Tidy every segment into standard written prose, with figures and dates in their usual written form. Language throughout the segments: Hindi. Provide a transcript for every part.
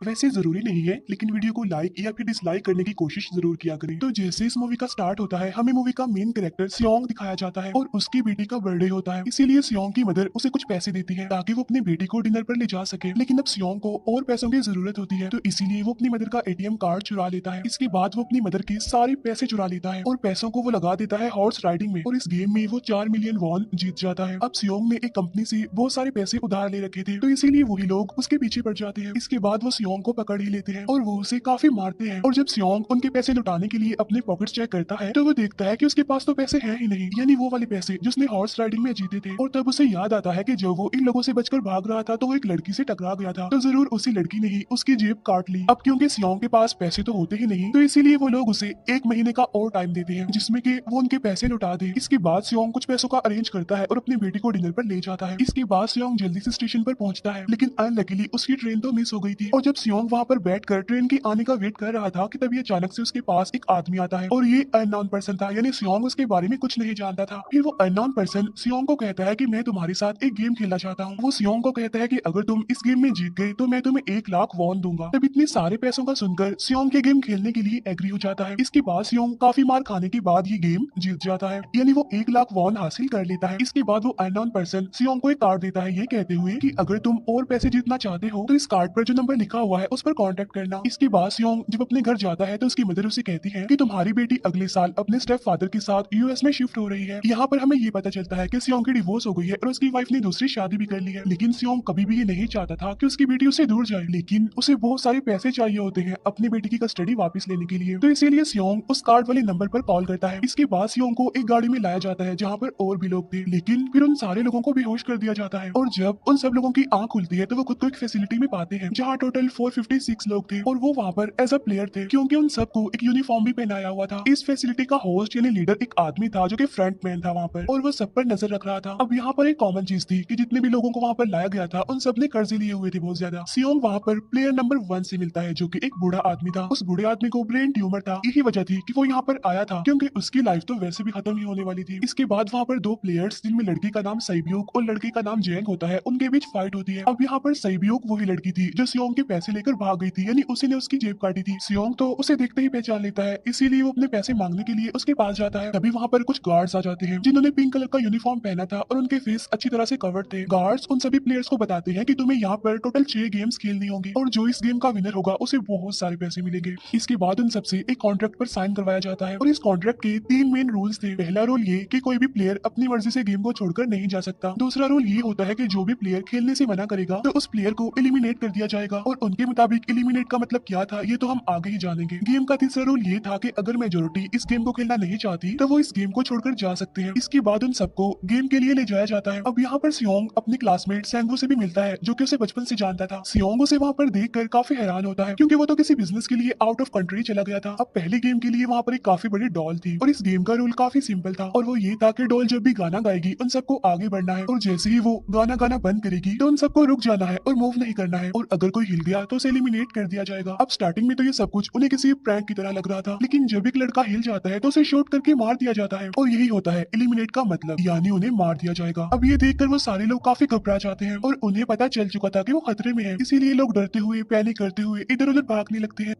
वैसे जरूरी नहीं है, लेकिन वीडियो को लाइक या फिर डिसलाइक करने की कोशिश जरूर किया करें। तो जैसे इस मूवी का स्टार्ट होता है, हमें मूवी का मेन कैरेक्टर सियोंग दिखाया जाता है और उसकी बेटी का बर्थडे होता है। इसीलिए सियोंग की मदर उसे कुछ पैसे देती है ताकि वो अपनी बेटी को डिनर पर ले जा सके। लेकिन अब सियोंग को और पैसों की जरूरत होती है, तो इसीलिए वो अपनी मदर का एटीएम कार्ड चुरा लेता है। इसके बाद वो अपनी मदर के सारे पैसे चुरा लेता है और पैसों को वो लगा देता है हॉर्स राइडिंग में, और इस गेम में वो 4 मिलियन वॉन जीत जाता है। अब सियोंग ने एक कंपनी से बहुत सारे पैसे उधार ले रखे थे, तो इसीलिए वही लोग उसके पीछे पड़ जाते हैं। इसके बाद वो सियोंग को पकड़ ही लेते हैं और वो उसे काफी मारते हैं। और जब सियोंग उनके पैसे लुटाने के लिए अपने पॉकेट्स चेक करता है, तो वो देखता है कि उसके पास तो पैसे हैं ही नहीं, यानी वो वाले पैसे जिसने हॉर्स राइडिंग में जीते थे। और तब उसे याद आता है कि जब वो इन लोगों से बचकर भाग रहा था तो वो एक लड़की से टकरा गया था, तो जरूर उसी लड़की ने ही उसकी जेब काट ली। अब क्योंकि सियोंग के पास पैसे तो होते ही नहीं, तो इसीलिए वो लोग उसे 1 महीने का और टाइम देते हैं जिसमें कि वो उनके पैसे लुटा दे। इसके बाद सियोंग कुछ पैसों का अरेंज करता है और अपनी बेटी को डिनर पर ले जाता है। इसके बाद सियोंग जल्दी से स्टेशन पर पहुंचता है, लेकिन अनलकीली उसकी ट्रेन तो मिस हो गई थी। और जब सियोंग वहां पर बैठकर ट्रेन के आने का वेट कर रहा था कि तभी अचानक से उसके पास एक आदमी आता है, और ये अननोन पर्सन था, यानी सियोंग उसके बारे में कुछ नहीं जानता था। फिर वो अननोन पर्सन सियोंग को कहता है कि मैं तुम्हारे साथ एक गेम खेलना चाहता हूँ। वो सियोंग को कहता है कि अगर तुम इस गेम में जीत गए तो मैं तुम्हें 1 लाख वॉन दूंगा। तब इतने सारे पैसों का सुनकर सियोंग के गेम खेलने के लिए एग्री हो जाता है। इसके बाद सियोंग काफी मार खाने के बाद ये गेम जीत जाता है, यानी वो 1 लाख वॉन हासिल कर लेता है। इसके बाद वो अननोन पर्सन सियोंग को एक कार्ड देता है, ये कहते हुए कि अगर तुम और पैसे जीतना चाहते हो तो इस कार्ड पर जो नंबर लिखा हुआ है उस पर कांटेक्ट करना। इसके बाद सियोंग जब अपने घर जाता है तो उसकी मदर उसे कहती है कि तुम्हारी बेटी अगले साल अपने स्टेप फादर के साथ यूएस में शिफ्ट हो रही है। यहाँ पर हमें ये पता चलता है कि सियोंग की डिवोर्स हो गई है और उसकी वाइफ ने दूसरी शादी भी कर ली है। लेकिन सियोंग कभी भी ये नहीं चाहता था कि उसकी बेटी उससे दूर जाए, लेकिन उसे बहुत सारे पैसे चाहिए होते हैं अपनी बेटी की कस्टडी वापस लेने के लिए, तो इसीलिए सियोंग उस कार्ड वाले नंबर पर कॉल करता है। इसके बाद सियोंग को एक गाड़ी में लाया जाता है जहाँ पर और भी लोग थे, लेकिन फिर उन सारे लोगों को बेहोश कर दिया जाता है। और जब उन सब लोगों की आंख खुलती है तो वो खुद को एक फैसिलिटी में पाते हैं जहाँ टोटल 456 लोग थे, और वो वहाँ पर एज अ प्लेयर थे क्योंकि उन सबको एक यूनिफॉर्म भी पहनाया हुआ था। इस फैसिलिटी का होस्ट यानी लीडर एक आदमी था जो कि फ्रंट मैन था वहाँ पर, और वो सब पर नजर रख रहा था। अब यहाँ पर एक कॉमन चीज थी कि जितने भी लोगों को वहाँ पर लाया गया था उन सब ने कर्जे लिए हुए थे बहुत ज्यादा। सियोंग वहाँ पर प्लेयर नंबर 1 से मिलता है जो कि एक बूढ़ा आदमी था। उस बूढ़े आदमी को ब्रेन ट्यूमर था, यही वजह थी कि वो यहाँ पर आया था क्योंकि उसकी लाइफ तो वैसे भी खत्म ही होने वाली थी। इसके बाद वहाँ पर 2 प्लेयर्स जिनमें लड़की का नाम सैब्यूक और लड़के का नाम जेंग होता है, उनके बीच फाइट होती है। अब यहाँ पर सैब्यूक वही लड़की थी जो सियोंग के पैसे लेकर भाग गई थी, यानी उसी ने उसकी जेब काटी थी। सियोंग तो उसे देखते ही पहचान लेता है, इसीलिए वो अपने पैसे मांगने के लिए उसके पास जाता है। तभी वहाँ पर कुछ गार्ड्स आ जाते हैं जिन्होंने पिंक कलर का यूनिफॉर्म पहना था और उनके फेस अच्छी तरह से कवर्ड थे। गार्ड्स उन सभी प्लेयर्स को बताते हैं कि तुम्हें यहाँ पर टोटल 6 गेम्स खेलनी होंगी और जो इस गेम का विनर होगा उसे बहुत सारे पैसे मिलेंगे। इसके बाद उन सबसे एक कॉन्ट्रैक्ट पर साइन करवाया जाता है और इस कॉन्ट्रैक्ट के 3 मेन रूल्स थे। पहला रूल ये कि कोई भी प्लेयर अपनी मर्जी से गेम को छोड़कर नहीं जा सकता। दूसरा रूल ये होता है कि जो भी प्लेयर खेलने से मना करेगा तो उस प्लेयर को एलिमिनेट कर दिया जाएगा, और उनके मुताबिक एलिमिनेट का मतलब क्या था ये तो हम आगे ही जानेंगे। गेम का तीसरा रूल ये था कि अगर मेजोरिटी इस गेम को खेलना नहीं चाहती तो वो इस गेम को छोड़कर जा सकते हैं। इसके बाद उन सबको गेम के लिए ले जाया जाता है। अब यहाँ पर सियोंग अपनी क्लासमेट सैंगवू से भी मिलता है जो कि उसे बचपन से जानता था। सियोंग उसे वहाँ पर देखकर काफी हैरान होता है क्योंकि वो तो किसी बिजनेस के लिए आउट ऑफ कंट्री चला गया था। अब पहली गेम के लिए वहाँ पर एक काफी बड़ी डॉल थी और इस गेम का रूल काफी सिंपल था, और वो ये था कि डॉल जब भी गाना गाएगी उन सबको आगे बढ़ना है, और जैसे ही वो गाना गाना बंद करेगी तो उन सबको रुक जाना है और मूव नहीं करना है, और अगर कोई हिल गया तो उसे एलिमिनेट कर दिया जाएगा। अब स्टार्टिंग में तो ये सब कुछ उन्हें किसी प्रैंक की तरह लग रहा था, लेकिन जब एक लड़का हिल जाता है तो उसे शूट करके मार दिया जाता है, और यही होता है एलिमिनेट का मतलब, यानी उन्हें मार दिया जाएगा। अब ये देखकर वो सारे लोग काफी घबरा जाते हैं और उन्हें पता चल चुका था कि वो खतरे में है, इसीलिए लोग डरते हुए पैनिक करते हुए इधर उधर भागने लगते हैं।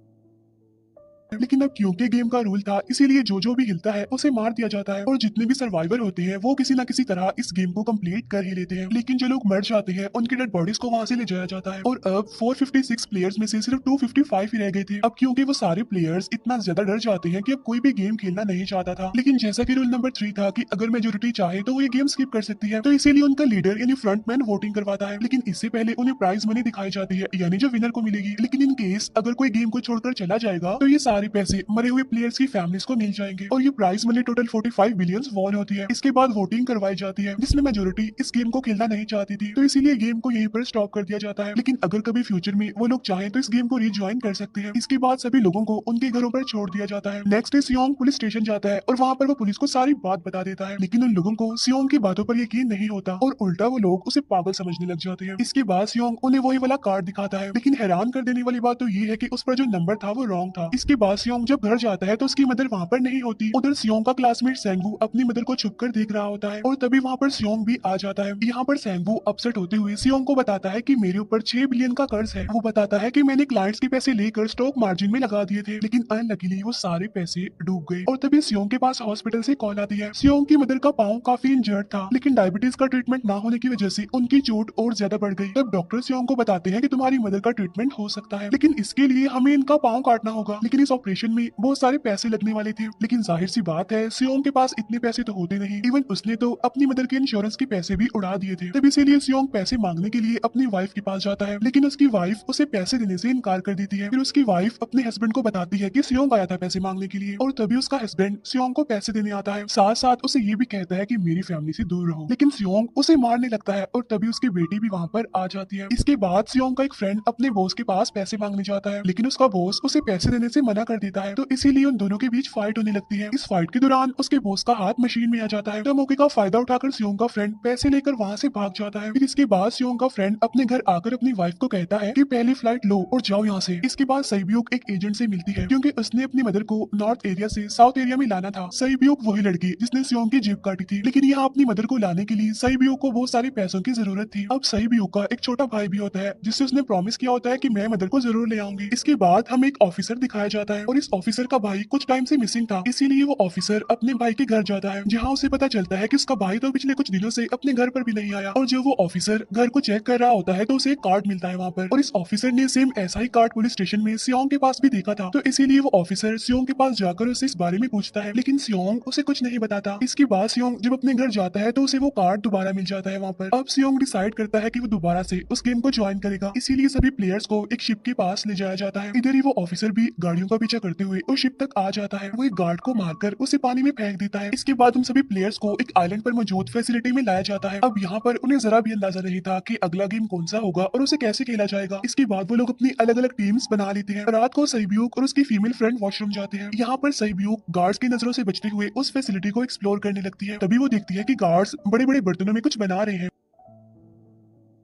लेकिन अब क्योंकि गेम का रूल था इसीलिए जो जो भी हिलता है उसे मार दिया जाता है, और जितने भी सर्वाइवर होते हैं वो किसी न किसी तरह इस गेम को कंप्लीट कर ही लेते हैं। लेकिन जो लोग मर जाते हैं उनकी डेड बॉडीज को वहां से ले जाया जाता है, और अब 456 प्लेयर्स में से सिर्फ 255 ही रह गए थे। अब क्योंकि वो सारे प्लेयर्स इतना ज्यादा डर जाते हैं कि अब कोई भी गेम खेलना नहीं चाहता था। लेकिन जैसा कि रूल नंबर 3 था कि अगर मेजोरिटी चाहे तो वो ये गेम स्किप कर सकती है, तो इसीलिए उनका लीडर यानी फ्रंटमैन वोटिंग करवाता है। लेकिन इससे पहले उन्हें प्राइज मनी दिखाई जाती है, यानी जो विनर को मिलेगी। लेकिन इन केस अगर कोई गेम को छोड़कर चला जाएगा तो ये सारे पैसे मरे हुए प्लेयर्स की फैमिलीज को मिल जाएंगे, और ये price money total 45 billion won होती है। इसके बाद वोटिंग करवाई जाती है जिसमें मेजोरिटी इस गेम को खेलना नहीं चाहती थी, तो इसीलिए गेम को यहीं पर स्टॉप कर दिया जाता है। लेकिन अगर कभी फ्यूचर में वो लोग चाहें तो इस गेम को रिज्वाइन कर सकते हैं। इसके बाद सभी लोगों को उनके घरों पर छोड़ दिया जाता है। नेक्स्ट डे सियोंग पुलिस स्टेशन जाता है और वहाँ पर वो पुलिस को सारी बात बता देता है, लेकिन उन लोगों को सियोंग की बातों पर यकीन नहीं होता और उल्टा वो लोग उसे पागल समझने लग जाते हैं। इसके बाद सियोंग उन्हें वही वाला कार्ड दिखाता है, लेकिन हैरान कर देने वाली बात तो ये है कि उस पर जो नंबर था वो रॉन्ग था। इसके बाद सियोंग जब घर जाता है तो उसकी मदर वहाँ पर नहीं होती। उधर सियोंग का क्लासमेट सेंगू अपनी मदर को छुपकर देख रहा होता है और तभी वहाँ पर सियोंग भी आ जाता है। यहाँ पर सेंगू अपसेट होते हुए सियोंग को बताता है कि मेरे ऊपर 6 बिलियन का कर्ज है। वो बताता है कि मैंने क्लाइंट्स के पैसे लेकर स्टॉक मार्जिन में लगा दिए थे, लेकिन अनलकीली वो सारे पैसे डूब गए। और तभी सियोंग के पास हॉस्पिटल से कॉल आती है। सियोंग की मदर का पाँव काफी इंजर्ड था, लेकिन डायबिटीज का ट्रीटमेंट ना होने की वजह से उनकी चोट और ज्यादा बढ़ गई। तब डॉक्टर सियोंग को बताते हैं कि तुम्हारी मदर का ट्रीटमेंट हो सकता है, लेकिन इसके लिए हमें इनका पाँव काटना होगा। लेकिन इस ऑपरेशन में बहुत सारे पैसे लगने वाले थे, लेकिन जाहिर सी बात है सियोंग के पास इतने पैसे तो होते नहीं। इवन उसने तो अपनी मदर के इंश्योरेंस के पैसे भी उड़ा दिए थे। तब इसीलिए सियोंग पैसे मांगने के लिए अपनी वाइफ के पास जाता है, लेकिन उसकी वाइफ उसे पैसे देने से इनकार कर देती है। फिर उसकी वाइफ अपने हस्बैंड को बताती है कि सियोंग आया था पैसे मांगने के लिए, और तभी उसका हस्बैंड सियोंग को पैसे देने आता है। साथ साथ उसे ये भी कहता है कि मेरी फैमिली से दूर रहो, लेकिन सियोंग उसे मारने लगता है और तभी उसकी बेटी भी वहाँ पर आ जाती है। इसके बाद सियोंग का एक फ्रेंड अपने बॉस के पास पैसे मांगने जाता है, लेकिन उसका बॉस उसे पैसे देने से मना कर देता है। तो इसीलिए उन दोनों के बीच फाइट होने लगती है। इस फाइट के दौरान उसके बॉस का हाथ मशीन में आ जाता है। तो मौके का फायदा उठाकर सियोंग का फ्रेंड पैसे लेकर वहाँ से भाग जाता है। फिर इसके बाद सियोंग का फ्रेंड अपने घर आकर अपनी वाइफ को कहता है कि पहली फ्लाइट लो और जाओ यहाँ से। इसके बाद सईब्यूक एक एजेंट से मिलती है, क्योंकि उसने अपनी मदर को नॉर्थ एरिया से साउथ एरिया में लाना था। सईब्यूक वही लड़की जिसने सियोंग की जेब काटी थी, लेकिन यहाँ अपनी मदर को लाने के लिए सईब्यूक को बहुत सारे पैसों की जरूरत थी। अब सईब्यूक का एक छोटा भाई भी होता है, जिससे उसने प्रॉमिस किया होता है कि मैं मदर को जरूर ले आऊंगी। इसके बाद हमें एक ऑफिसर दिखाया जाता है, और इस ऑफिसर का भाई कुछ टाइम से मिसिंग था, इसीलिए वो ऑफिसर अपने भाई के घर जाता है, जहाँ उसे पता चलता है कि उसका भाई तो पिछले कुछ दिनों से अपने घर पर भी नहीं आया। और जब वो ऑफिसर घर को चेक कर रहा होता है तो उसे एक कार्ड मिलता है वहाँ पर, और इस ऑफिसर ने सेम ऐसा ही कार्ड पुलिस स्टेशन में सियोंग के पास भी देखा था। तो इसीलिए वो ऑफिसर सियोंग के पास जाकर उसे इस बारे में पूछता है, लेकिन सियोंग उसे कुछ नहीं बताता। इसके बाद सियोंग जब अपने घर जाता है तो उसे वो कार्ड दोबारा मिल जाता है वहाँ पर। अब सियोंग डिसाइड करता है कि वो दोबारा से उस गेम को ज्वाइन करेगा, इसीलिए सभी प्लेयर्स को एक शिप के पास ले जाया जाता है। इधर ही वो ऑफिसर भी गाड़ियों का पीछा करते हुए उस शिप तक आ जाता है। वो एक गार्ड को मारकर उसे पानी में फेंक देता है। इसके बाद उन सभी प्लेयर्स को एक आइलैंड पर मौजूद फैसिलिटी में लाया जाता है। अब यहाँ पर उन्हें जरा भी अंदाजा नहीं था कि अगला गेम कौन सा होगा और उसे कैसे खेला जाएगा। इसके बाद वो लोग अपनी अलग अलग टीम्स बना लेते हैं। रात को सईब्यूक और उसकी फीमेल फ्रेंड वॉशरूम जाते हैं। यहाँ पर सईब्यूक गार्ड्स की नजरों से बचते हुए उस फैसिलिटी को एक्सप्लोर करने लगती है। तभी वो देखती है कि गार्ड्स बड़े बड़े बर्तनों में कुछ बना रहे हैं,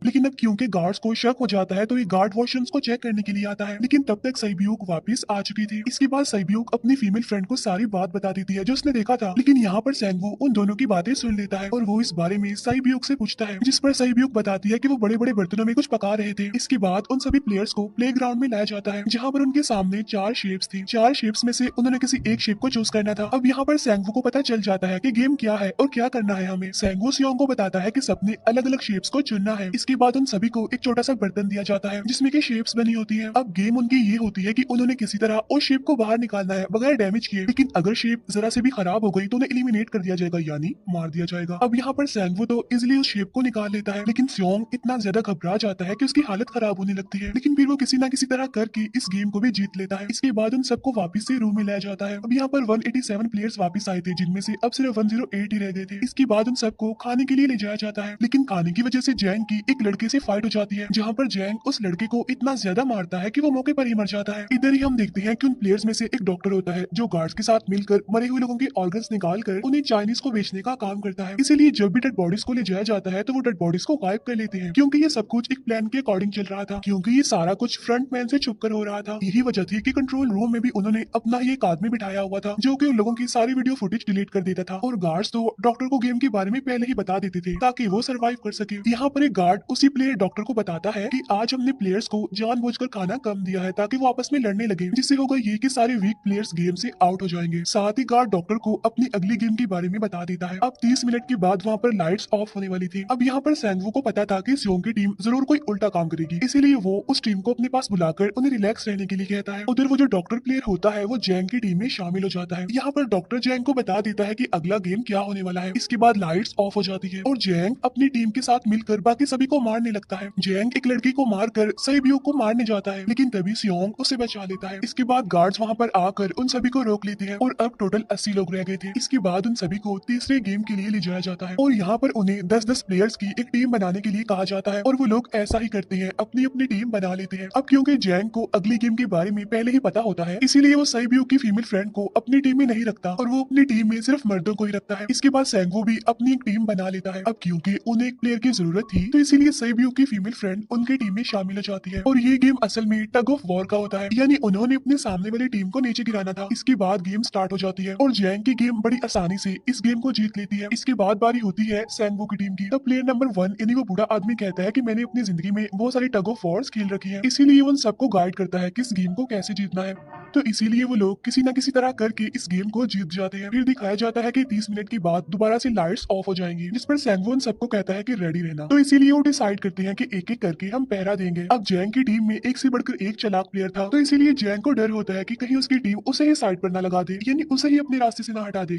लेकिन अब क्योंकि गार्ड्स को शक हो जाता है तो ये गार्ड वॉशरूम्स को चेक करने के लिए आता है, लेकिन तब तक सईब्यूक वापस आ चुकी थी। इसके बाद सईब्यूक अपनी फीमेल फ्रेंड को सारी बात बता देती है जो उसने देखा था, लेकिन यहाँ पर सेंगू उन दोनों की बातें सुन लेता है और वो इस बारे में सईब्यूक से पूछता है, जिस पर सईब्यूक बताती है कि वो बड़े बड़े बर्तनों में कुछ पका रहे थे। इसके बाद उन सभी प्लेयर्स को प्ले ग्राउंड में लाया जाता है, जहाँ पर उनके सामने 4 शेप्स थी। 4 शेप्स में से उन्होंने किसी एक शेप को चूज करना था। अब यहाँ पर सेंगू को पता चल जाता है कि गेम क्या है और क्या करना है हमें। सेंगू सियोंग को बताता है कि सबने अलग अलग शेप्स को चुनना है। इसके बाद उन सभी को एक छोटा सा बर्तन दिया जाता है जिसमें की शेप्स बनी होती हैं। अब गेम उनकी ये होती है कि उन्होंने किसी तरह उस शेप को बाहर निकालना है बगैर डैमेज किए, लेकिन अगर शेप जरा से भी खराब हो गई तो उन्हें एलिमिनेट कर दिया जाएगा, यानी मार दिया जाएगा। अब यहाँ पर सेंगवू तो इजिली उस शेप को निकाल लेता है, लेकिन सियोंग इतना ज्यादा घबरा जाता है कि उसकी हालत खराब होने लगती है, लेकिन फिर वो किसी ना किसी तरह करके इस गेम को भी जीत लेता है। इसके बाद उन सबको वापस से रूम में लाया जाता है। अब यहाँ पर 187 प्लेयर्स वापस आए थे, जिनमें से अब सिर्फ 108 ही रह गए थे। इसके बाद उन सबको खाने के लिए ले जाया जाता है, लेकिन खाने की वजह से जैंग की एक लड़के से फाइट हो जाती है, जहाँ पर जैंग उस लड़के को इतना ज्यादा मारता है कि वो मौके पर ही मर जाता है। इधर ही हम देखते हैं कि उन प्लेयर्स में से एक डॉक्टर होता है जो गार्ड्स के साथ मिलकर मरे हुए लोगों के ऑर्गन्स निकाल कर उन्हें चाइनीज को बेचने का काम करता है। इसीलिए जब भी डेड बॉडीज को ले जाया जाता है तो वो डेड बॉडीज को गायब कर लेते हैं, क्योंकि ये सब कुछ एक प्लान के अकॉर्डिंग चल रहा था, क्योंकि ये सारा कुछ फ्रंट मैन से छुप कर हो रहा था। यही वजह थी कि कंट्रोल रूम में भी उन्होंने अपना ही एक आदमी बिठाया हुआ था जो कि उन लोगों की सारी वीडियो फुटेज डिलीट कर देता था, और गार्ड्स तो डॉक्टर को गेम के बारे में पहले ही बता देते थे ताकि वो सर्वाइव कर सके। यहाँ पर एक गार्ड उसी प्लेयर डॉक्टर को बताता है कि आज हमने प्लेयर्स को जानबूझकर खाना कम दिया है ताकि वो आपस में लड़ने लगे, जिससे होगा ये कि सारे वीक प्लेयर्स गेम से आउट हो जाएंगे। साथ ही गार्ड डॉक्टर को अपनी अगली गेम के बारे में बता देता है। अब 30 मिनट के बाद वहाँ पर लाइट्स ऑफ होने वाली थी। अब यहाँ पर सेंगवू को पता था कि सियोंग की टीम जरूर कोई उल्टा काम करेगी, इसीलिए वो उस टीम को अपने पास बुलाकर उन्हें रिलैक्स रहने के लिए कहता है। उधर वो जो डॉक्टर प्लेयर होता है वो जैंग की टीम में शामिल हो जाता है। यहाँ पर डॉक्टर जैंग को बता देता है कि अगला गेम क्या होने वाला है। इसके बाद लाइट्स ऑफ हो जाती है और जैंग अपनी टीम के साथ मिलकर बाकी सभी को मारने लगता है। जैंग एक लड़की को मारकर सईब्यूक को मारने जाता है, लेकिन तभी सियोंग उसे बचा लेता है। इसके बाद गार्ड्स वहाँ पर आकर उन सभी को रोक लेते हैं और अब टोटल 80 लोग रह गए थे। इसके बाद उन सभी को तीसरे गेम के लिए ले जाया जाता है और यहाँ पर उन्हें 10-10 प्लेयर्स की एक टीम बनाने के लिए कहा जाता है, और वो लोग ऐसा ही करते हैं, अपनी अपनी टीम बना लेते हैं। अब क्योंकि जैंग को अगली गेम के बारे में पहले ही पता होता है, इसीलिए वो सईब्यूक की फीमेल फ्रेंड को अपनी टीम में नहीं रखता और वो अपनी टीम में सिर्फ मर्दों को ही रखता है। इसके बाद सेंगवू भी अपनी एक टीम बना लेता है। अब क्योंकि उन्हें एक प्लेयर की जरूरत थी तो इसीलिए इसीलिए सईब्यू की फीमेल फ्रेंड उनकी टीम में शामिल हो जाती है और ये गेम असल में टग ऑफ वॉर का होता है, यानी उन्होंने अपने सामने वाली टीम को नीचे गिराना था। इसके बाद गेम स्टार्ट हो जाती है और जैंग की गेम बड़ी आसानी से इस गेम को जीत लेती है। इसके बाद बारी होती है सैंगवू की टीम की। तब प्लेयर नंबर 1 यानी वो बूढ़ा आदमी कहता है कि मैंने अपनी जिंदगी में बहुत सारी टग ऑफ वॉर्स खेल रखी है, इसीलिए वो उन सबको गाइड करता है कि इस गेम को कैसे जीतना है। तो इसीलिए वो लोग किसी न किसी तरह करके इस गेम को जीत जाते हैं। फिर दिखाया जाता है कि 30 मिनट के बाद दोबारा से लाइट्स ऑफ हो जाएंगी, जिस पर सैंगवू उन सबको कहता है कि रेडी रहना। तो इसीलिए वो डिसाइड करते हैं कि एक एक करके हम पहरा देंगे। अब जैंग की टीम में एक से बढ़कर एक चालाक प्लेयर था, तो इसीलिए जैंग को डर होता है कि कहीं उसकी टीम उसे ही साइड पर ना लगा दे, यानी उसे ही अपने रास्ते से ना हटा दे।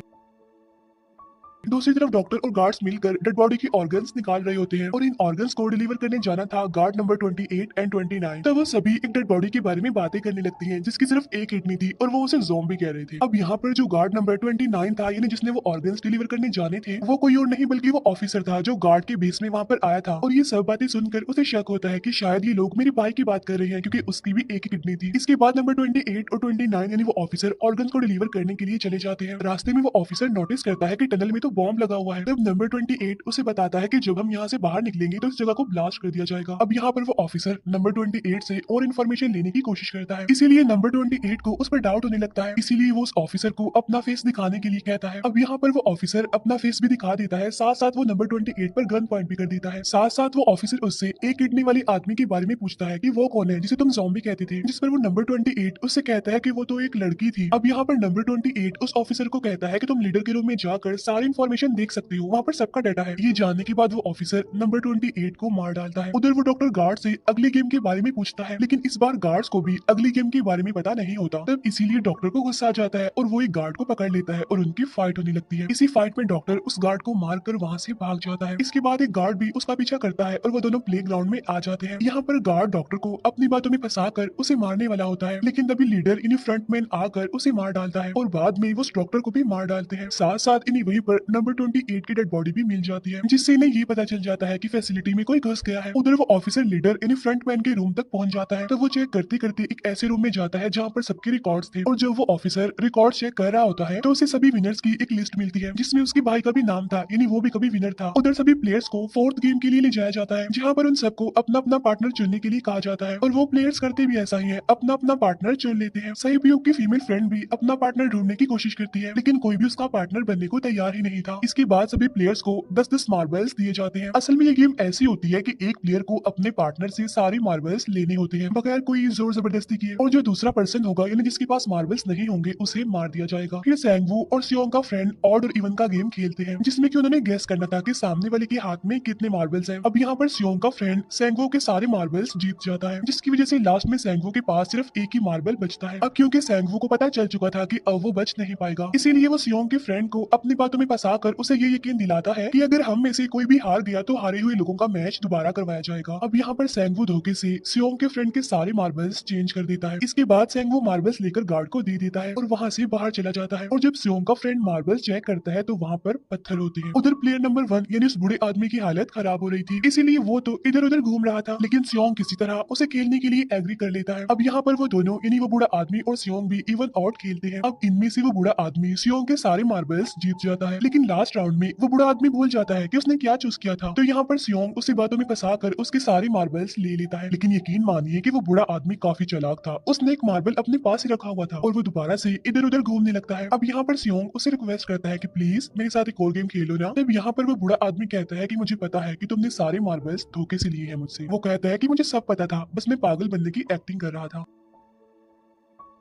दूसरी तरफ डॉक्टर और गार्ड्स मिलकर डेड बॉडी की ऑर्गन्स निकाल रहे होते हैं और इन ऑर्गन्स को डिलीवर करने जाना था गार्ड नंबर 28 एंड 29। तब वो सभी एक डेड बॉडी के बारे में बातें करने लगती हैं जिसकी सिर्फ एक किडनी थी और वो उसे ज़ॉम्बी कह रहे थे। अब यहाँ पर जो गार्ड नंबर 29 था, यानी जिसने वो ऑर्गन्स डिलीवर करने जाने थे, वो कोई और नहीं बल्कि वो ऑफिसर था जो गार्ड के बेस में वहाँ पर आया था। और ये सब बातें सुनकर उसे शक होता है कि शायद ये लोग मेरे भाई की बात कर रहे हैं, क्योंकि उसकी भी एक ही किडनी थी। इसके बाद नंबर 28 और 29 यानी वो ऑफिसर ऑर्गन्स को डिलीवर करने के लिए चले जाते हैं। रास्ते में वो ऑफिसर नोटिस करता है कि टनल में तो बॉम्ब लगा हुआ है। तब नंबर 28 उसे बताता है कि जब हम यहाँ से बाहर निकलेंगे तो इस जगह को ब्लास्ट कर दिया जाएगा। अब यहाँ पर वो ऑफिसर नंबर 28 से और इन्फॉर्मेशन लेने की कोशिश करता है, इसीलिए नंबर 28 को उस पर डाउट होने लगता है, इसीलिए वो उस ऑफिसर को अपना फेस दिखाने के लिए कहता है। अब यहाँ पर वो ऑफिसर अपना फेस भी दिखा देता है, साथ साथ वो नंबर 28 पर गन पॉइंट भी कर देता है। साथ साथ वो ऑफिसर उससे एक किडनी वाली आदमी के बारे में पूछता है कि वो कौन है जिसे तुम ज़ॉम्बी कहते थे, जिस पर वो नंबर 28 उससे कहता है कि वो तो एक लड़की थी। अब यहाँ पर नंबर 28 उस ऑफिसर को कहता है कि तुम लीडर के रूम में जाकर सारी इन्फॉर्मेशन देख सकते हो, वहाँ पर सबका डाटा है। ये जानने के बाद वो ऑफिसर नंबर 28 को मार डालता है। उधर वो डॉक्टर गार्ड से अगली गेम के बारे में पूछता है, लेकिन इस बार गार्ड्स को भी अगली गेम के बारे में पता नहीं होता। तब इसीलिए डॉक्टर को गुस्सा आ जाता है और वो एक गार्ड को पकड़ लेता है और उनकी फाइट होने लगती है। इसी फाइट में डॉक्टर उस गार्ड को मारकर वहाँ से भाग जाता है। इसके बाद एक गार्ड भी उसका पीछा करता है और वो दोनों प्लेग्राउंड में आ जाते हैं। यहाँ पर गार्ड डॉक्टर को अपनी बातों में फंसाकर उसे मारने वाला होता है, लेकिन तभी लीडर यानी फ्रंटमैन आकर उसे मार डालता है और बाद में वो उस डॉक्टर को भी मार डालते हैं। साथ साथ इन्हीं वहीं पर नंबर 28 की डेड बॉडी भी मिल जाती है, जिससे इन्हें ये पता चल जाता है कि फैसिलिटी में कोई घुस गया है। उधर वो ऑफिसर लीडर यानी फ्रंटमैन के रूम तक पहुंच जाता है। तो वो चेक करते करते एक ऐसे रूम में जाता है जहाँ पर सबके रिकॉर्ड्स थे, और जब वो ऑफिसर रिकॉर्ड चेक कर रहा होता है तो उसे सभी विनर्स की एक लिस्ट मिलती है, जिसमें उसके भाई का भी नाम था, यानी वो भी कभी विनर था। उधर सभी प्लेयर्स को फोर्थ गेम के लिए ले जाया जाता है, जहाँ पर उन सबको अपना अपना पार्टनर चुनने के लिए कहा जाता है, और वो प्लेयर्स करते भी ऐसा ही है, अपना अपना पार्टनर चुन लेते हैं। सही उपयोग की फीमेल फ्रेंड भी अपना पार्टनर ढूंढने की कोशिश करती है, लेकिन कोई भी उसका पार्टनर बनने को तैयार ही नहीं था। इसके बाद सभी प्लेयर्स को 10-10 मार्बल्स दिए जाते हैं। असल में ये गेम ऐसी होती है कि एक प्लेयर को अपने पार्टनर से सारी मार्बल्स लेने होते हैं बगैर कोई जोर जबरदस्ती किए, और जो दूसरा पर्सन होगा यानी जिसके पास मार्बल्स नहीं होंगे उसे मार दिया जाएगा। फिर सैंगवू और सियोंग का फ्रेंड ऑड और इवन का गेम खेलते हैं, जिसमें कि उन्होंने गेस करना था कि सामने वाले के हाथ में कितने मार्बल्स हैं। अब यहाँ पर सियोंग का फ्रेंड सैंगवू के सारे मार्बल्स जीत जाता है, जिसकी वजह से लास्ट में सैंगवू के पास सिर्फ एक ही मार्बल बचता है। अब क्योंकि सैंगवू को पता चल चुका था कि अब वो बच नहीं पाएगा, इसीलिए वो सियोंग के फ्रेंड को अपनी बातों में फंसाकर उसे ये यकीन दिलाता है कि अगर हम में से कोई भी हार गया तो हारे हुए लोगों का मैच दोबारा करवाया जाएगा। अब यहाँ पर सैंगवू धोखे से सियोंग के फ्रेंड के सारे मार्बल्स चेंज कर देता है। इसके बाद सैंगवू मार्बल्स लेकर गार्ड को दे देता है और वहाँ से बाहर चला जाता है, और जब सियोंग का फ्रेंड मार्बल्स चेक करता है तो वहाँ पर पत्थर होते हैं। उधर प्लेयर नंबर 1 यानी उस बूढ़े आदमी की हालत खराब हो रही थी, इसीलिए वो तो इधर उधर घूम रहा था, लेकिन सियोंग किसी तरह उसे खेलने के लिए एग्री कर लेता है। अब यहाँ पर वो दोनों यानी वो बूढ़ा आदमी और सियोंग भी इवन आउट खेलते हैं। अब इनमें से वो बूढ़ा आदमी सियोंग के सारे मार्बल्स जीत जाता है, लेकिन लास्ट राउंड में वो बूढ़ा आदमी भूल जाता है कि उसने क्या चूज किया था। तो यहाँ पर सियोंग उसी बातों में फंसा कर उसके सारे मार्बल्स ले लेता है, लेकिन यकीन मानिए कि वो बूढ़ा आदमी काफी चालाक था। उसने एक मार्बल अपने पास ही रखा हुआ था और वो दोबारा से इधर उधर घूमने लगता है। अब यहाँ पर सियोंग उसे रिक्वेस्ट करता है कि प्लीज मेरे साथ एक और गेम खेलो ना। तब यहाँ पर वो बूढ़ा आदमी कहता है कि मुझे पता है कि तुमने सारे मार्बल्स धोखे से लिए हैं मुझसे। वो कहता है कि मुझे सब पता था, बस मैं पागल बनने की एक्टिंग कर रहा था।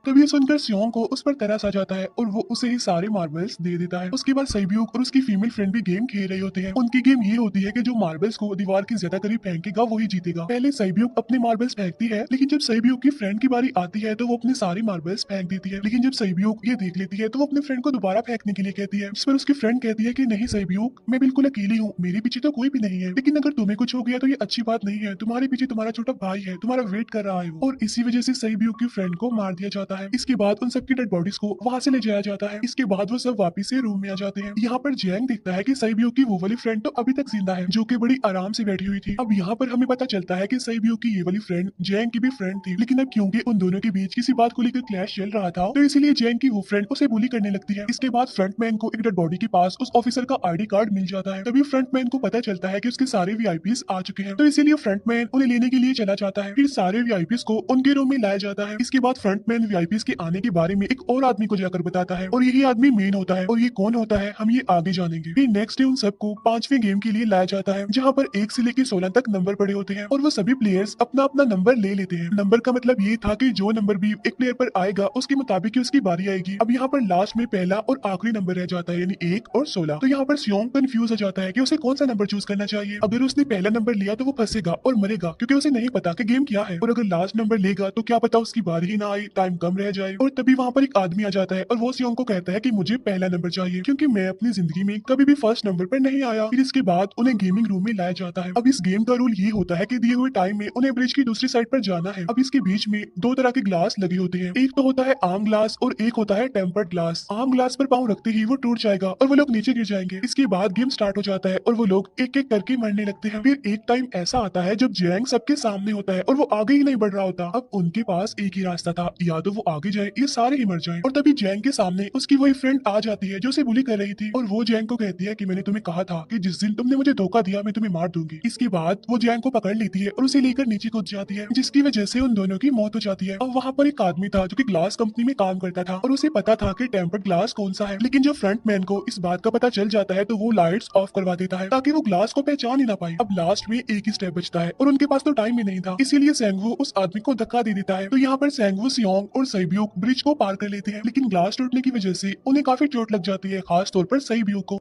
तब ये सुनकर सियोंग को उस पर तरस आ जाता है और वो उसे ही सारे मार्बल्स दे देता है। उसके बाद सईब्यूक और उसकी फीमेल फ्रेंड भी गेम खेल रहे होते हैं। उनकी गेम ये होती है कि जो मार्बल्स को दीवार के ज्यादा करीब फेंकेगा वही जीतेगा। पहले सईब्यूक अपने मार्बल्स फेंकती है, लेकिन जब सईब्यूक की फ्रेंड की बारी आती है तो वो अपने सारे मार्बल्स फेंक देती है। लेकिन जब सईब्यूक ये देख लेती है तो वो अपने फ्रेंड को दोबारा फेंकने के लिए कहती है, जिस पर उसकी फ्रेंड कहती है कि नहीं सईब्यूक, मैं बिल्कुल अकेली हूँ, मेरे पीछे तो कोई भी नहीं है, लेकिन अगर तुम्हें कुछ हो गया तो ये अच्छी बात नहीं है, तुम्हारे पीछे तुम्हारा छोटा भाई है, तुम्हारा वेट कर रहा है वो। और इसी वजह से सईब्यूक की फ्रेंड को मार दिया जाता जाता है। इसके बाद उन सबकी डेड बॉडीज को वहां से ले जाया जाता है। इसके बाद वो सब वापिस से रूम में आ जाते हैं। यहाँ पर जैंग देखता है कि सईब्यू की वो वाली फ्रेंड तो अभी तक जिंदा है, जो कि बड़ी आराम से बैठी हुई थी। अब यहाँ पर हमें पता चलता है कि सईब्यू की ये वाली फ्रेंड जैंग की भी फ्रेंड थी, लेकिन अब क्योंकि उन दोनों के बीच किसी बात को लेकर क्लैश चल रहा था, तो इसीलिए जैंग की वो फ्रेंड उसे बुली करने लगती है। इसके बाद फ्रंटमैन को एक डेड बॉडी के पास उस ऑफिसर का आईडी कार्ड मिल जाता है। तभी फ्रंटमैन को पता चलता है कि उसके सारे वीआईपीस आ चुके हैं, तो इसीलिए फ्रंटमैन उन्हें लेने के लिए चला जाता है। फिर सारे वीआईपीस को उनके रूम में लाया जाता है। इसके बाद फ्रंटमैन वीआईपीस के आने के बारे में एक और आदमी को जाकर बताता है, और यही आदमी मेन होता है। और ये कौन होता है हम ये आगे जानेंगे। फिर नेक्स्ट डे उन सबको 5वें गेम के लिए लाया जाता है, जहाँ पर 1 से लेकर 16 तक नंबर पड़े होते हैं, और वो सभी प्लेयर्स अपना अपना नंबर ले लेते हैं। नंबर का मतलब ये था कि जो नंबर भी एक प्लेयर पर आएगा उसके मुताबिक ही उसकी बारी आएगी। अब यहाँ पर लास्ट में पहला और आखिरी नंबर रह जाता है, यानी 1 और 16। तो यहाँ पर सियोंग कंफ्यूज हो जाता है कि उसे कौन सा नंबर चूज करना चाहिए। अगर उसने पहला नंबर लिया तो वो फंसेगा और मरेगा, क्योंकि उसे नहीं पता कि गेम क्या है। और अगर लास्ट नंबर लेगा तो क्या पता उसकी बारी ही ना आए, टाइम कम रह जाए। और तभी वहाँ पर एक आदमी आ जाता है और वो सियोंग को कहता है कि मुझे पहला नंबर चाहिए, क्योंकि मैं अपनी जिंदगी में कभी भी फर्स्ट नंबर पर नहीं आया। फिर इसके बाद उन्हें गेमिंग रूम में लाया जाता है। अब इस गेम का रूल ये होता है कि दिए हुए टाइम में उन्हें ब्रिज की दूसरी साइड पर जाना है। अब इसके बीच में 2 तरह के ग्लास लगे होते हैं, एक तो होता है आर्म ग्लास और एक होता है टेम्पर्ड ग्लास। आर्म ग्लास पर पांव रखते ही वो टूट जाएगा और वो लोग नीचे गिर जाएंगे। इसके बाद गेम स्टार्ट हो जाता है और वो लोग एक एक करके मरने लगते हैं। फिर एक टाइम ऐसा आता है जब जैंग सबके सामने होता है और वो आगे ही नहीं बढ़ रहा होता। अब उनके पास एक ही रास्ता था, या तो वो आगे जाए या सारे ही मर जाएं। और तभी जैंग के सामने उसकी वही फ्रेंड आ जाती है जो उसे बुली कर रही थी, और वो जैंग को कहती है कि मैंने तुम्हें कहा था कि जिस दिन तुमने मुझे धोखा दिया मैं तुम्हें मार दूंगी। इसके बाद वो जैंग को पकड़ लेती है और उसे लेकर नीचे कूद जाती है, जिसकी वजह से उन दोनों की मौत हो जाती है। और वहाँ पर एक आदमी था जो कि ग्लास कंपनी में काम करता था, और उसे पता था कि टेम्पर्ड ग्लास कौन सा है। लेकिन जब फ्रंटमैन को इस बात का पता चल जाता है तो वो लाइट्स ऑफ करवा देता है ताकि वो ग्लास को पहचान ही ना पाए। अब लास्ट में एक ही स्टेप बचता है और उनके पास तो टाइम ही नहीं था, इसीलिए सेंगवू उस आदमी को धक्का दे देता है। तो यहाँ पर सेंगवू, सियोंग और सईब्यूक ब्रिज को पार कर लेते हैं, लेकिन ग्लास टूटने की वजह से उन्हें काफी चोट लग जाती है, खास तौर पर सईब्यूक को।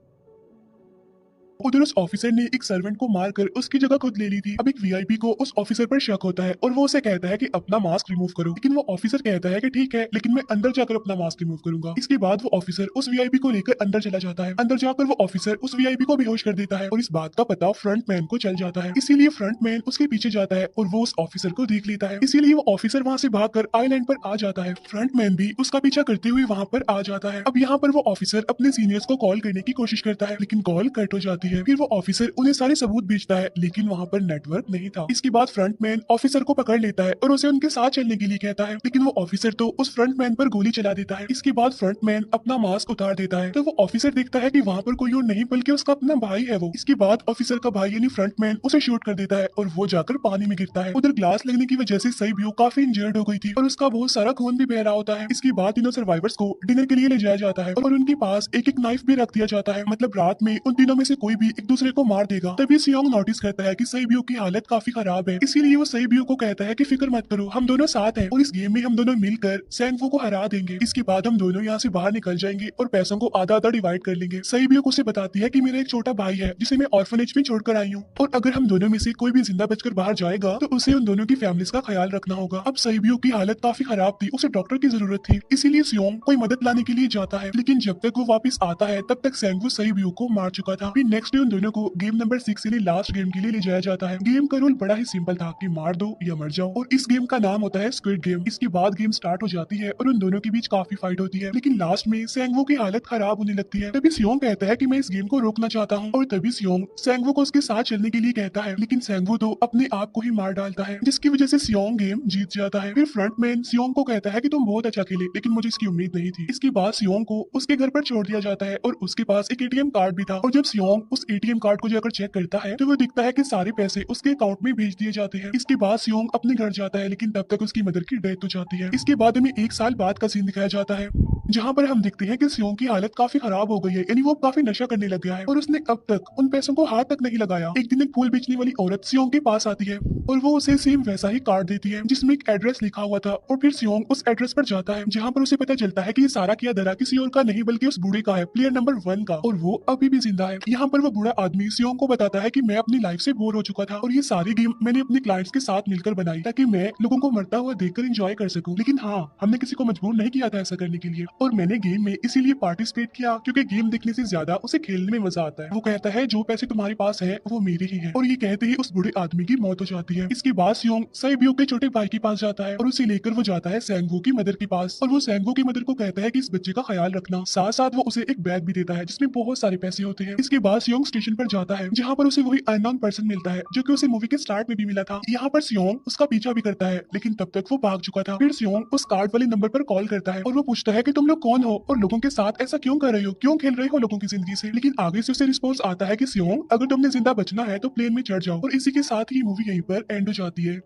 उधर उस ऑफिसर ने एक सर्वेंट को मारकर उसकी जगह खुद ले ली थी। अब एक वीआईपी को उस ऑफिसर पर शक होता है और वो उसे कहता है कि अपना मास्क रिमूव करो, लेकिन वो ऑफिसर कहता है कि ठीक है, लेकिन मैं अंदर जाकर अपना मास्क रिमूव करूंगा। इसके बाद वो ऑफिसर उस वीआईपी को लेकर अंदर चला जाता है। अंदर जाकर वो ऑफिसर उस वीआईपी को बेहोश कर देता है और इस बात का पता फ्रंटमैन को चल जाता है, इसीलिए फ्रंटमैन उसके पीछे जाता है और वो उस ऑफिसर को देख लेता है। इसीलिए वो ऑफिसर वहाँ से भागकर आइलैंड पर आ जाता है। फ्रंटमैन भी उसका पीछा करते हुए वहाँ पर आ जाता है। अब यहाँ पर वो ऑफिसर अपने सीनियर्स को कॉल करने की कोशिश करता है, लेकिन कॉल कट हो जाती है। फिर वो ऑफिसर उन्हें सारे सबूत भेजता है, लेकिन वहाँ पर नेटवर्क नहीं था। इसके बाद फ्रंटमैन ऑफिसर को पकड़ लेता है और उसे उनके साथ चलने के लिए कहता है, लेकिन वो ऑफिसर तो उस फ्रंटमैन पर गोली चला देता है। इसके बाद फ्रंटमैन अपना मास्क उतार देता है, तो वो ऑफिसर देखता है कि वहाँ पर कोई और नहीं बल्कि उसका अपना भाई है वो। इसके बाद ऑफिसर का भाई यानी फ्रंटमैन उसे शूट कर देता है और वो जाकर पानी में गिरता है। उधर ग्लास लगने की वजह से सईब्यू काफी इंजर्ड हो गई थी और उसका बहुत सारा खून भी बह रहा होता है। इसके बाद तीनों सर्वाइवर्स को डिनर के लिए ले जाया जाता है और उनके पास एक एक नाइफ भी रख दिया जाता है, मतलब रात में उन तीनों में से कोई भी एक दूसरे को मार देगा। तभी सियोंग नोटिस करता है कि सईब्यू की हालत काफी खराब है, इसीलिए वो सईब्यू को कहता है कि फिक्र मत करो, हम दोनों साथ हैं और इस गेम में हम दोनों मिलकर सेंगवू को हरा देंगे। इसके बाद हम दोनों यहाँ से बाहर निकल जाएंगे और पैसों को आधा आधा डिवाइड कर लेंगे। सईब्यू उसे बताती है कि मेरा एक छोटा भाई है जिसे मैं ऑर्फनेज में छोड़कर आई हूँ, और अगर हम दोनों में से कोई भी जिंदा बचकर बाहर जाएगा तो उसे उन दोनों की फैमिलीज का ख्याल रखना होगा। अब सईब्यू की हालत काफी खराब थी, उसे डॉक्टर की जरूरत थी, इसीलिए सियोंग कोई मदद लाने के लिए जाता है, लेकिन जब तक वो वापस आता है तब तक सेंगवू सईब्यू को मार चुका था। फिर नेक्स्ट डे उन दोनों को गेम नंबर 6 यानी लास्ट गेम के लिए ले जाया जाता है। गेम का रूल बड़ा ही सिंपल था कि मार दो या मर जाओ, और इस गेम का नाम होता है स्क्विड गेम। इसके बाद गेम स्टार्ट हो जाती है और उन दोनों के बीच काफी फाइट होती है, लेकिन लास्ट में सेंगवू की हालत खराब होने लगती है। तभी सियोंग कहता है कि मैं इस गेम को रोकना चाहता हूँ, और तभी सियोंग सेंगवू को उसके साथ चलने के लिए कहता है, लेकिन सेंगवू तो अपने आप को ही मार डालता है, जिसकी वजह से सियोंग गेम जीत जाता है। फिर फ्रंटमैन सियोंग को कहता है कि तुम बहुत अच्छा खेले, लेकिन मुझे इसकी उम्मीद नहीं थी। इसके बाद सियोंग को उसके घर पर छोड़ दिया जाता है और उसके पास एक एटीएम कार्ड भी था, और जब सियोंग उस एटीएम कार्ड को जाकर चेक करता है तो वो दिखता है कि सारे पैसे उसके अकाउंट में भेज दिए जाते हैं। इसके बाद सियोंग अपने घर जाता है, लेकिन तब तक उसकी मदर की डेथ हो जाती है। इसके बाद हमें 1 साल बाद का सीन दिखाया जाता है, जहाँ पर हम देखते हैं कि सियोंग की हालत काफी खराब हो गई है, यानी वो काफी नशा करने लग गया है और उसने अब तक उन पैसों को हाथ तक नहीं लगाया। एक दिन एक फूल बेचने वाली औरत सियोंग के पास आती है और वो उसे सेम वैसा ही कार्ड देती है जिसमें एक एड्रेस लिखा हुआ था, और फिर सियोंग उस एड्रेस पर जाता है जहाँ पर उसे पता चलता है कि ये सारा किया धरा किसी और का नहीं बल्कि उस बूढ़े का है, प्लेयर नंबर 1 का, और वो अभी भी जिंदा है। यहाँ पर वो बूढ़ा आदमी सियोंग को बताता है कि मैं अपनी लाइफ से बोर हो चुका था और ये सारी गेम मैंने अपने क्लाइंट्स के साथ मिलकर बनाई ताकि मैं लोगों को मरता हुआ देखकर एंजॉय कर सकूं, लेकिन हाँ, हमने किसी को मजबूर नहीं किया था ऐसा करने के लिए। और मैंने गेम में इसीलिए पार्टिसिपेट किया क्योंकि गेम देखने से ज्यादा उसे खेलने में मजा आता है। वो कहता है जो पैसे तुम्हारे पास है वो मेरे ही है। और ये कहते ही उस बूढ़े आदमी की मौत हो जाती है। इसके बाद सियोंग साइबियो के छोटे भाई के पास जाता है और उसे लेकर वो जाता है सेंगवू की मदर के पास और वो सेंगवू की मदर को कहता है कि इस बच्चे का ख्याल रखना। साथ साथ वो उसे एक बैग भी देता है जिसमें बहुत सारे पैसे होते हैं। इसके बाद सियोंग स्टेशन पर जाता है जहाँ पर उसे वही अननोन पर्सन मिलता है जो कि उसे मूवी के स्टार्ट में भी मिला था। यहाँ पर सियोंग उसका पीछा भी करता है लेकिन तब तक वो भाग चुका था। फिर सियोंग उस कार्ड वाले नंबर पर कॉल करता है और वो पूछता है कि तुम लोग कौन हो और लोगों के साथ ऐसा क्यों कर रहे हो, क्यों खेल रहे हो लोगों की जिंदगी से। लेकिन आगे से उसे रिस्पॉन्स आता है कि सियोंग अगर तुमने जिंदा बचना है तो प्लेन में चढ़ जाओ। और इसी के साथ ही मूवी यहीं पर एंड हो जाती है।